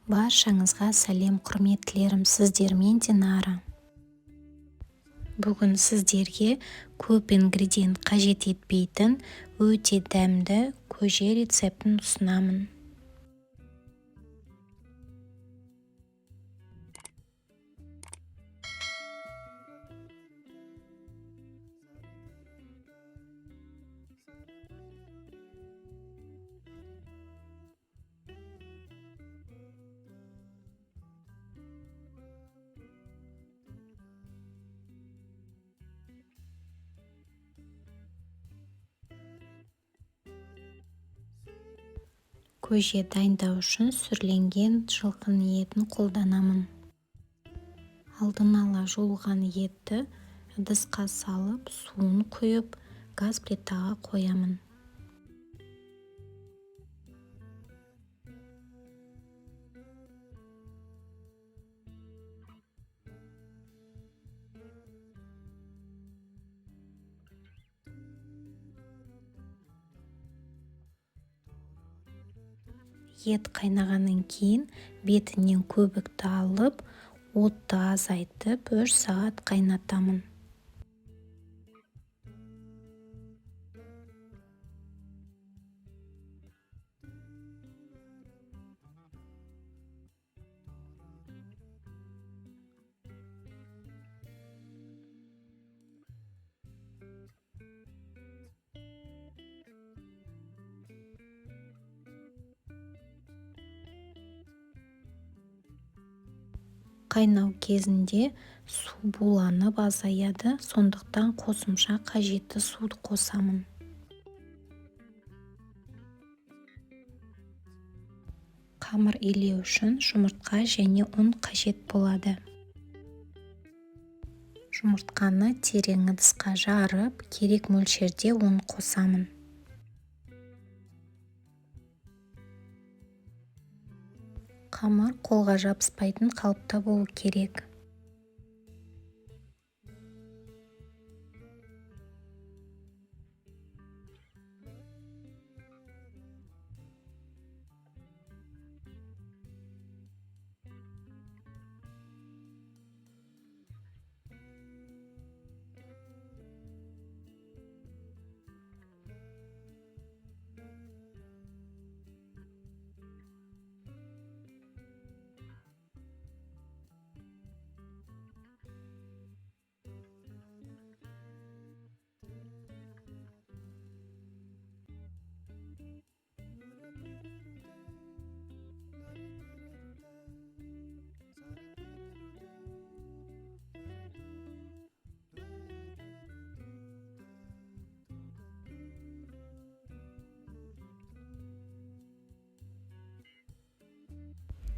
Баршаңызға сәлем, құрметтілерім, сіздермен Динара. Бүгін сіздерге көп ингредиент қажет етпейтін өте дәмді көже рецептін ұсынамын. Көже дайындау үшін сүрленген жылқының етін қолданамын. Алдын ала жуылған етті ыдысқа салып, суын құйып, газ плитаға қоямын. Ет қайнағаннан кейін бетінен көбікті алып, отты азайтып 3 сағат қайнатамын. Қайнау кезінде су буланып азаяды, сондықтан қосымша қажетті суды қосамын. Қамыр илеу үшін жұмыртқа және ұн қажет болады. Жұмыртқаны терең ыдысқа жарып, керек мөлшерде ұн қосамын. Қамыр қолға жабыспайтын қалыпта болу керек.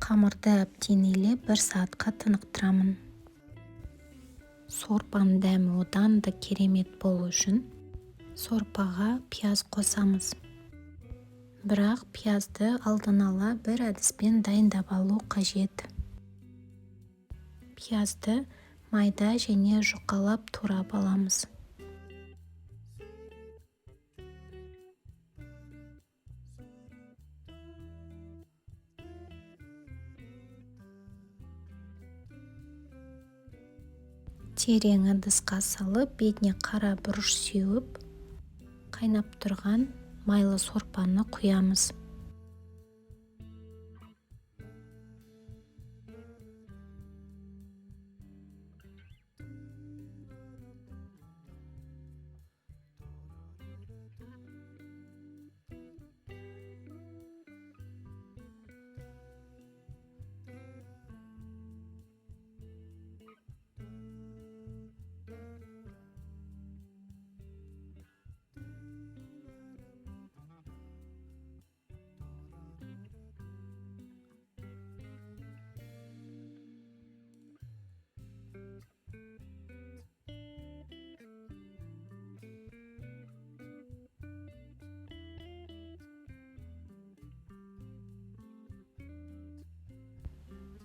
Қамырды әбден илеп 1 сағатқа тынықтырамын. Сорпаның дәмі одан да керемет болу үшін сорпаға пияз қосамыз. Бірақ пиязды алдын ала бір әдіспен дайындап алу қажет. Пиязды майда және жұқалап турап аламыз. Терең ыдысқа салып, бетіне қара бұрыш сеуіп, қайнап тұрған майлы сорпаны құямыз.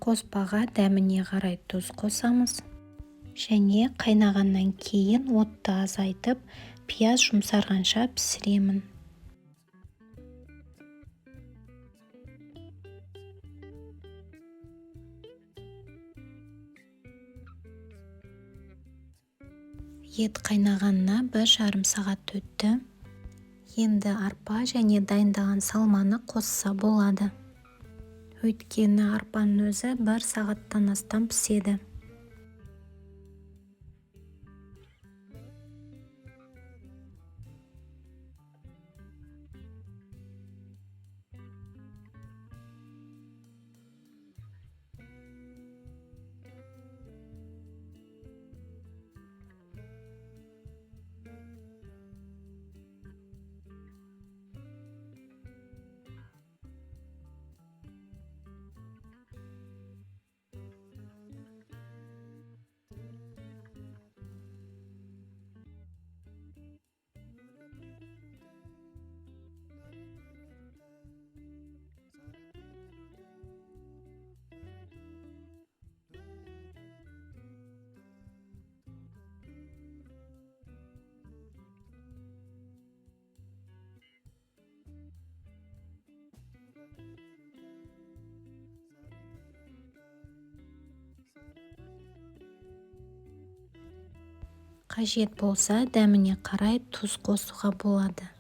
Қоспаға дәміне қарай тұз қосамыз. Және қайнағаннан кейін отты азайтып, пияз жұмсарғанша пісіремін. Ет қайнағанына 1,5 сағат өтті. Енді арпа және дайындаған салманы қосса болады. Өйткені арпаның өзі 1 сағаттан астам піседі. Қажет болса, дәміне қарай тұз қосуға болады.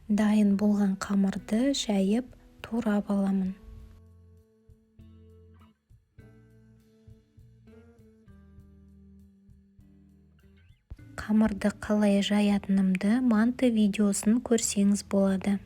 Дайын болған қамырды жайып, турап аламын. Қамырды қалай жаятынымды манты видеосын көрсеңіз болады.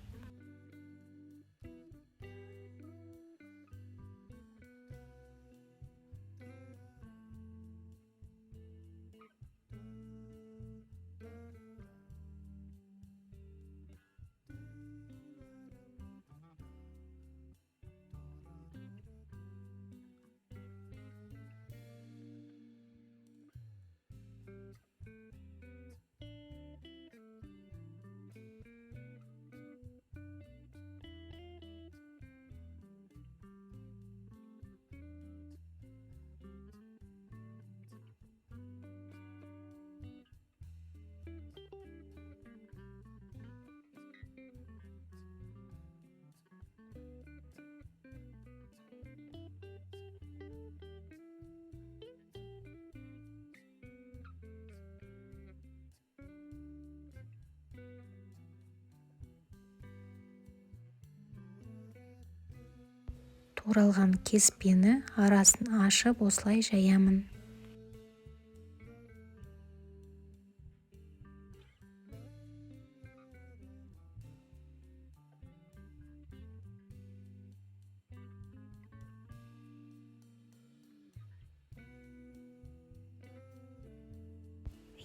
Туралған кеспені арасын ашып осылай жаямын.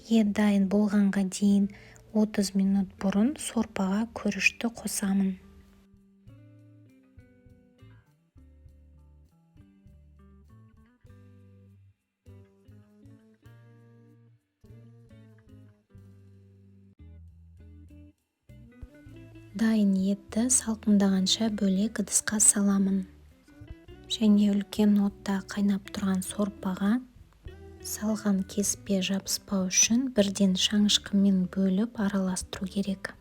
Ет дайын болғанға дейін 30 минут бұрын сорпаға күрішті қосамын. Дайын етті салқындағанша бөлек ыдысқа саламын. Және үлкен отта қайнап тұрған сорпаға салған кеспе жабыспау үшін бірден шанышқымен бөліп араластыру керек.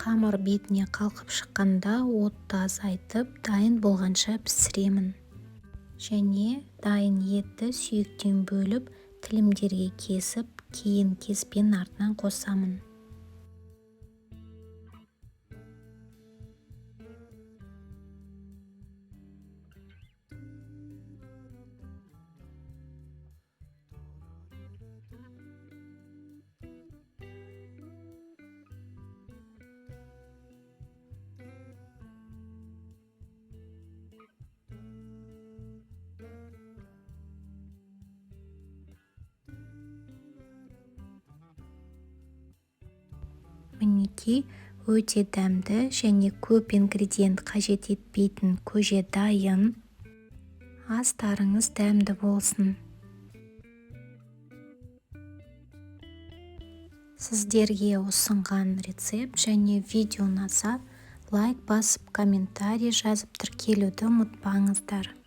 Қамыр бетіне қалқып шыққанда отты азайтып, дайын болғанша пісіремін. Және дайын етті сүйектен бөліп, тілімдерге кесіп, кейін кеспен артынан қосамын. мінекей өте дәмді және көп ингредиент қажет етпейтін көже дайын. Астарыңыз дәмді болсын. Сіздерге ұсынған рецепт және видео ұнаса, лайк басып, комментарий жазып тіркелуді ұмытпаңыздар.